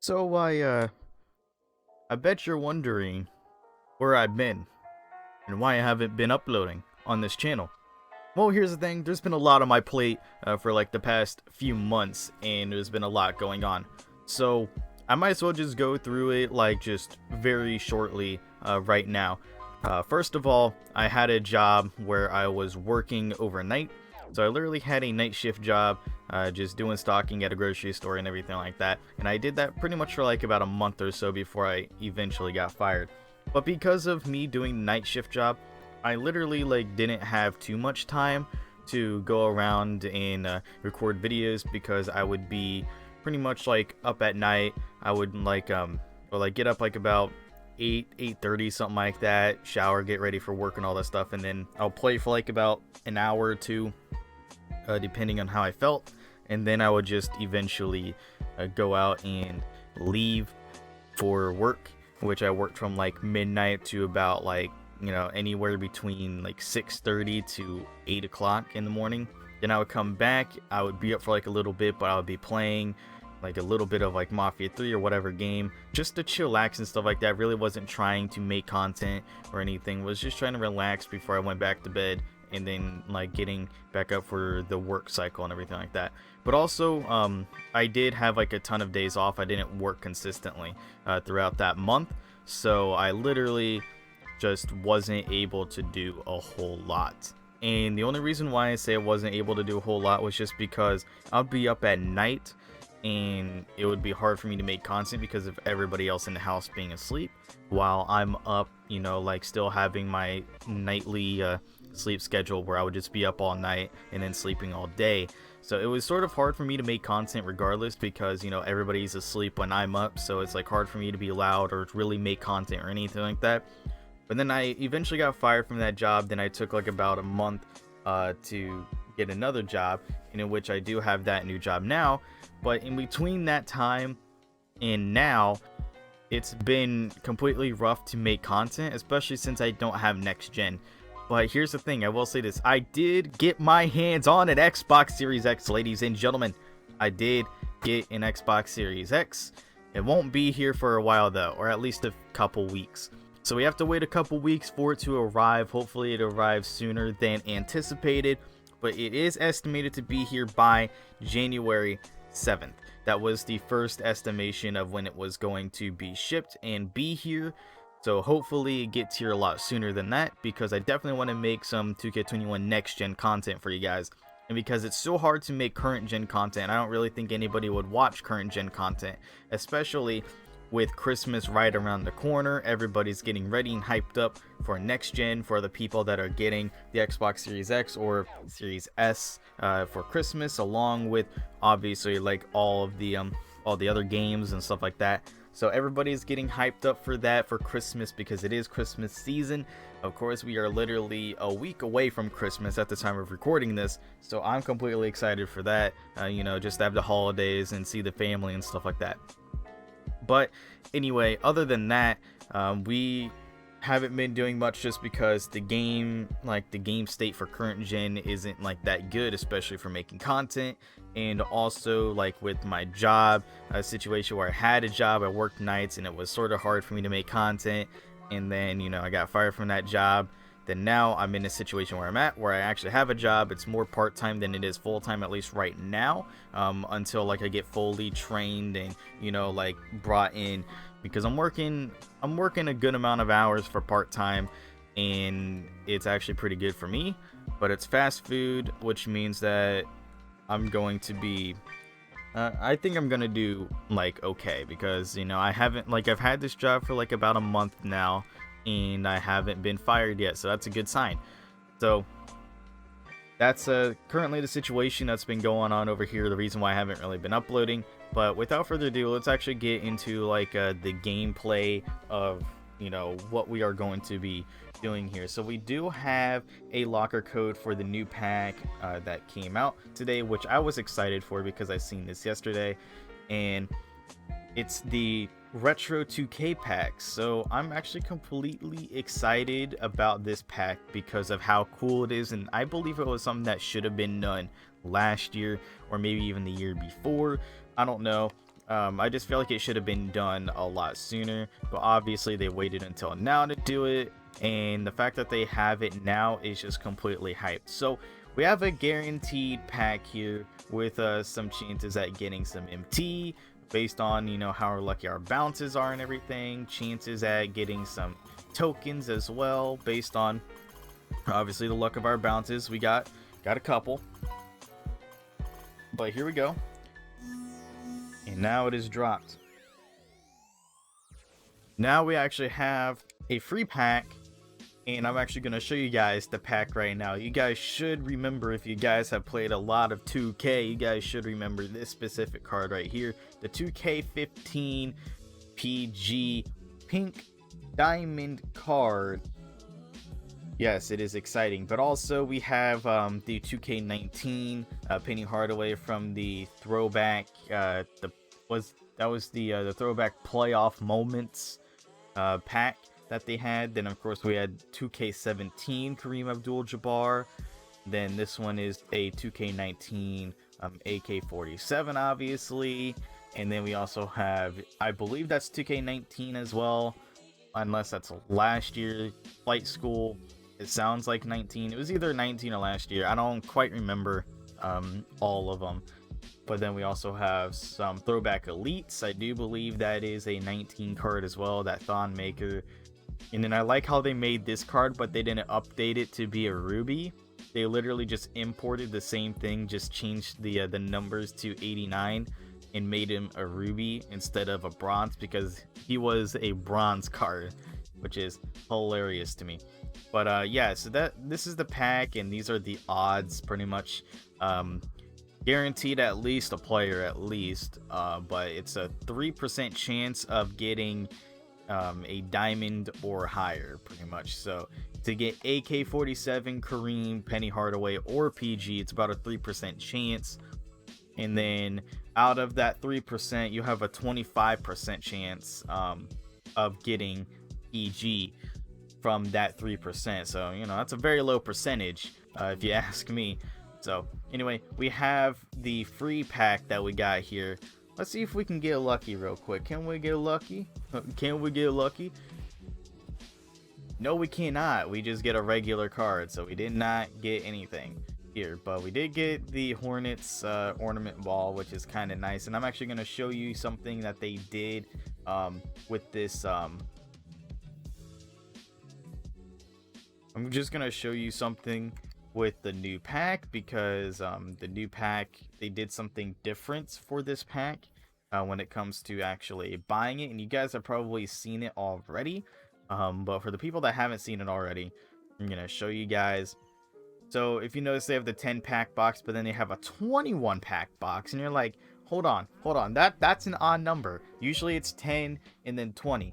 So I bet you're wondering where I've been and why I haven't been uploading on this channel. Well, here's the thing. There's been a lot on my plate for like the past few months, and there's been a lot going on. So I might as well just go through it like just very shortly right now. First of all, I had a job where I was working overnight. So I literally had a night shift job, just doing stocking at a grocery store and everything like that. And I did that pretty much for like about a month or so before I eventually got fired. But because of me doing the night shift job, I literally like didn't have too much time to go around and record videos, because I would be pretty much like up at night. I would get up like about 8:30, something like that, shower, get ready for work and all that stuff, and then I'll play for like about an hour or two, depending on how I felt, and then I would just eventually go out and leave for work, which I worked from like midnight to about like, anywhere between like 6:30 to 8 o'clock in the morning. Then I would come back, I would be up for like a little bit, but I would be playing like a little bit of like Mafia 3 or whatever game, just to chillax and stuff like that. Really wasn't trying to make content or anything, was just trying to relax before I went back to bed, and then like getting back up for the work cycle and everything like that. But also I did have like a ton of days off. I didn't work consistently throughout that month, so I literally just wasn't able to do a whole lot. And the only reason why I say I wasn't able to do a whole lot was just because I'll be up at night and it would be hard for me to make content because of everybody else in the house being asleep, while I'm up, like still having my nightly sleep schedule where I would just be up all night and then sleeping all day. So it was sort of hard for me to make content regardless, because everybody's asleep when I'm up, so it's like hard for me to be loud or really make content or anything like that. But then I eventually got fired from that job. Then I took like about a month to get another job, in which I do have that new job now. But in between that time and now, it's been completely rough to make content, especially since I don't have next gen. But here's the thing, I will say this: I did get my hands on an Xbox Series X, ladies and gentlemen. I did get an Xbox Series X. It won't be here for a while though, or at least a couple weeks. So we have to wait a couple weeks for it to arrive. Hopefully it arrives sooner than anticipated, but it is estimated to be here by January 7th. That was the first estimation of when it was going to be shipped and be here. So hopefully it gets here a lot sooner than that, because I definitely want to make some 2K21 next gen content for you guys. And because it's so hard to make current gen content, I don't really think anybody would watch current gen content, especially with Christmas right around the corner. Everybody's getting ready and hyped up for next gen, for the people that are getting the Xbox Series X or Series S for Christmas, along with obviously like all the other games and stuff like that. So everybody's getting hyped up for that for Christmas, because it is Christmas season. Of course, we are literally a week away from Christmas at the time of recording this, so I'm completely excited for that. Just to have the holidays and see the family and stuff like that. But anyway, other than that, we haven't been doing much, just because the game state for current gen isn't like that good, especially for making content. And also like with my job situation, where I had a job, I worked nights, and it was sort of hard for me to make content. And then I got fired from that job. Then now I'm in a situation where I'm at, where I actually have a job. It's more part-time than it is full-time, at least right now, until like I get fully trained and like brought in, because I'm working a good amount of hours for part-time, and it's actually pretty good for me. But it's fast food, which means that I'm going to be I think I'm gonna do like okay, because I've had this job for like about a month now, and I haven't been fired yet, so that's a good sign. So that's currently the situation that's been going on over here, the reason why I haven't really been uploading. But without further ado, let's actually get into like the gameplay of what we are going to be doing here. So we do have a locker code for the new pack that came out today, which I was excited for because I seen this yesterday, and it's the retro 2K pack. So I'm actually completely excited about this pack because of how cool it is, and I believe it was something that should have been done last year or maybe even the year before. I don't know. I just feel like it should have been done a lot sooner, but obviously they waited until now to do it, and the fact that they have it now is just completely hyped. So we have a guaranteed pack here with some chances at getting some MT based on, you know, how lucky our bounces are and everything, chances at getting some tokens as well based on obviously the luck of our bounces. We got a couple, but here we go. And now it is dropped. Now we actually have a free pack, and I'm actually going to show you guys the pack right now. You guys should remember, if you guys have played a lot of 2K, you guys should remember this specific card right here, the 2K15 PG pink diamond card. Yes, it is exciting. But also we have the 2K19 Penny Hardaway from the throwback. That was the throwback playoff moments pack that they had. Then of course we had 2K17 Kareem Abdul-Jabbar. Then this one is a 2K19 AK-47, obviously. And then we also have, I believe that's 2K19 as well, unless that's last year, Flight School. It sounds like 19. It was either 19 or last year. I don't quite remember all of them. But then we also have some throwback elites. I do believe that is a 19 card as well, that Thon Maker. And then I like how they made this card, but they didn't update it to be a ruby. They literally just imported the same thing, just changed the numbers to 89 and made him a ruby instead of a bronze, because he was a bronze card, which is hilarious to me. But yeah, so this is the pack, and these are the odds pretty much. Guaranteed at least a player at least, but it's a 3% chance of getting a diamond or higher pretty much. So to get AK-47, Kareem, Penny Hardaway, or PG, it's about a 3% chance. And then out of that 3%, you have a 25% chance of getting PG from that 3%. So, you know, that's a very low percentage if you ask me. So anyway, we have the free pack that we got here. Let's see if we can get lucky real quick. Can we get lucky? Can we get lucky? No, we cannot. We just get a regular card, so we did not get anything here. But we did get the Hornets ornament ball, which is kind of nice. And I'm actually going to show you something that they did with this. I'm just going to show you something with the new pack, because the new pack, they did something different for this pack when it comes to actually buying it, and you guys have probably seen it already, but for the people that haven't seen it already, I'm gonna show you guys. So if you notice, they have the 10 pack box, but then they have a 21 pack box, and you're like, hold on, that's an odd number. Usually it's 10 and then 20.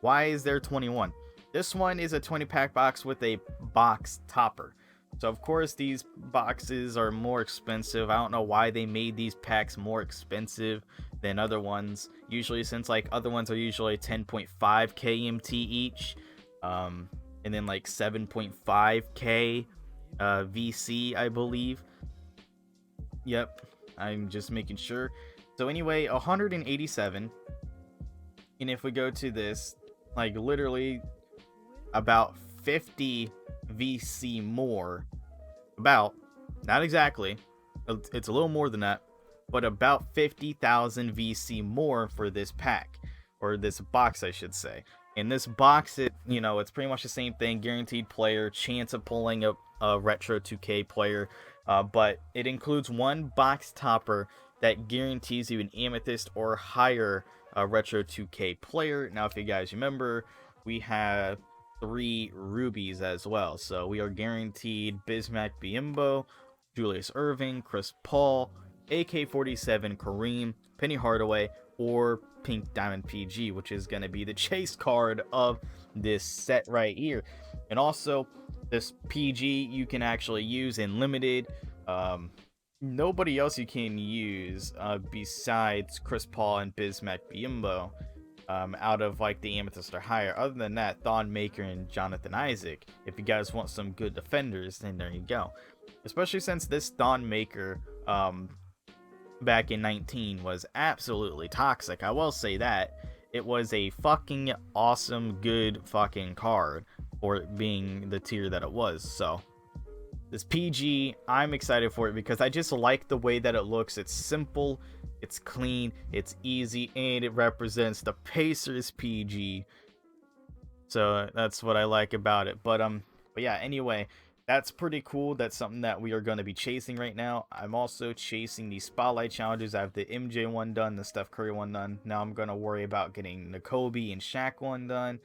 Why is there 21? This one is a 20 pack box with a box topper. So of course these boxes are more expensive. I don't know why they made these packs more expensive than other ones. Usually, since like other ones are usually 10.5k MT each, and then like 7.5k VC, I believe. Yep, I'm just making sure. So anyway, 187. And if we go to this, like literally about 50 VC more, about, not exactly, it's a little more than that, but about 50,000 VC more for this pack, or this box I should say. In this box, it, you know, it's pretty much the same thing, guaranteed player, chance of pulling a retro 2K player, but it includes one box topper that guarantees you an amethyst or higher retro 2K player. Now if you guys remember, we have 3 rubies as well, so we are guaranteed Bismack Biyombo, Julius Irving, Chris Paul, AK-47 Kareem, Penny Hardaway, or Pink Diamond PG, which is going to be the chase card of this set right here. And also this PG you can actually use in limited. Nobody else you can use besides Chris Paul and Bismack Biyombo. Out of like the amethyst or higher. Other than that, Thon Maker and Jonathan Isaac. If you guys want some good defenders, then there you go. Especially since this Thon Maker back in 19 was absolutely toxic. I will say that. It was a fucking awesome, good fucking card for it being the tier that it was. So this PG, I'm excited for it because I just like the way that it looks. It's simple, it's clean, it's easy, and it represents the Pacers PG. So that's what I like about it. But yeah, anyway, that's pretty cool. That's something that we are going to be chasing right now. I'm also chasing the spotlight challenges. I have the MJ one done, the Steph Curry one done. Now I'm going to worry about getting the Kobe and Shaq one done.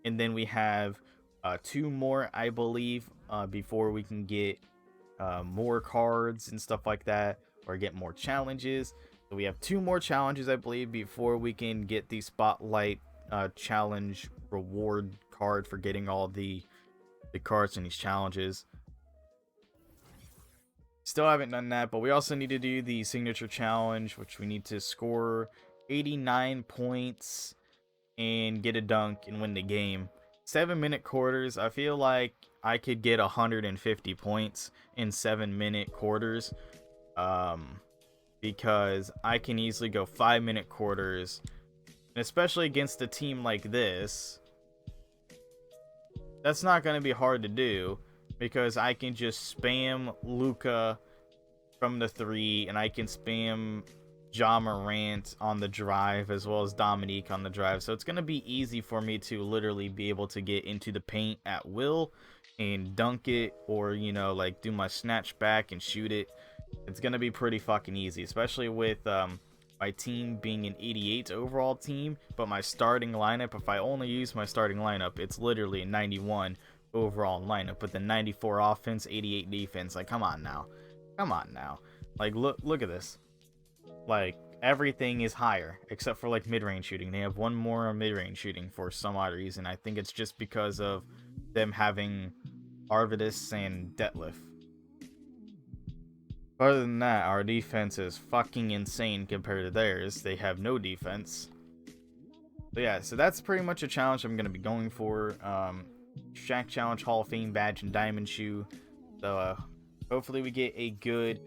And then we have 2 more, I believe, before we can get more cards and stuff like that, or get more challenges. So we have 2 more challenges, I believe, before we can get the spotlight challenge reward card for getting all the cards in these challenges. Still haven't done that, but we also need to do the signature challenge, which we need to score 89 points and get a dunk and win the game. 7-minute quarters. I feel like I could get 150 points in 7-minute quarters, because I can easily go 5-minute quarters, and especially against a team like this, that's not going to be hard to do, because I can just spam Luka from the 3, and I can spam Morant on the drive, as well as Dominique on the drive. So it's going to be easy for me to literally be able to get into the paint at will and dunk it, or, you know, like do my snatch back and shoot it. It's going to be pretty fucking easy, especially with my team being an 88 overall team, but my starting lineup, if I only use my starting lineup, it's literally a 91 overall lineup, but the 94 offense, 88 defense. Like, come on now. Like, look at this. Like, everything is higher except for like mid-range shooting. They have 1 more mid-range shooting for some odd reason. I think it's just because of them having Arvidas and Detlef. Other than that, our defense is fucking insane compared to theirs. They have no defense. But yeah, so that's pretty much a challenge I'm going to be going for. Shaq Challenge, Hall of Fame badge, and diamond shoe. So hopefully we get a good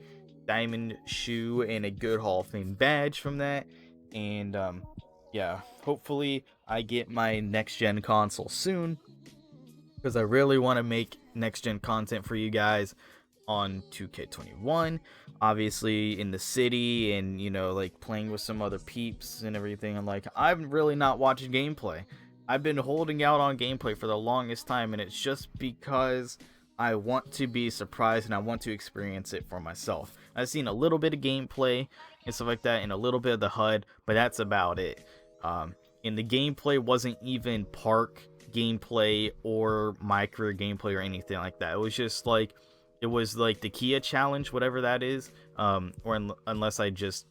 diamond shoe and a good Hall of Fame badge from that. And yeah, hopefully I get my next gen console soon, because I really want to make next gen content for you guys on 2K21, obviously in the city, and, you know, like playing with some other peeps and everything. And like, I'm really not watching gameplay. I've been holding out on gameplay for the longest time, and it's just because I want to be surprised and I want to experience it for myself. I've seen a little bit of gameplay and stuff like that, and a little bit of the HUD, but that's about it. And the gameplay wasn't even Park gameplay or Mycareer gameplay or anything like that. It was just like, it was like the Kia challenge, whatever that is, unless I just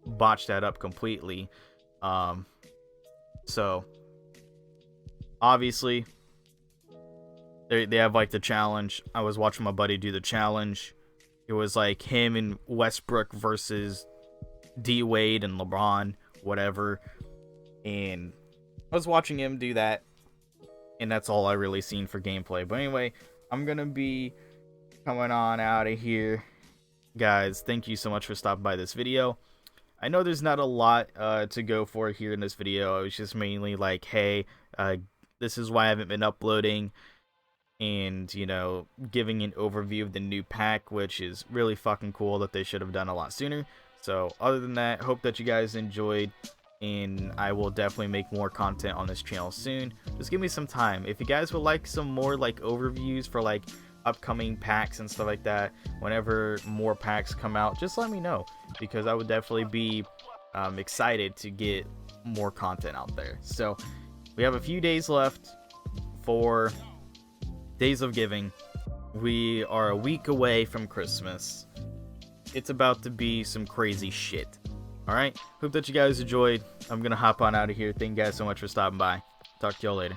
botched that up completely. So obviously they have like the challenge. I was watching my buddy do the challenge. It was like him and Westbrook versus D Wade and LeBron, whatever. And I was watching him do that, and that's all I really seen for gameplay. But anyway, I'm gonna be coming on out of here, guys. Thank you so much for stopping by this video. I know there's not a lot to go for here in this video. I was just mainly like, hey, this is why I haven't been uploading, and, you know, giving an overview of the new pack, which is really fucking cool that they should have done a lot sooner. So other than that, hope that you guys enjoyed, and I will definitely make more content on this channel soon. Just give me some time. If you guys would like some more like overviews for like upcoming packs and stuff like that, whenever more packs come out, just let me know, because I would definitely be excited to get more content out there. So we have a few days left for Days of Giving. We are a week away from Christmas. It's about to be some crazy shit. Alright, hope that you guys enjoyed. I'm gonna hop on out of here. Thank you guys so much for stopping by. Talk to y'all later.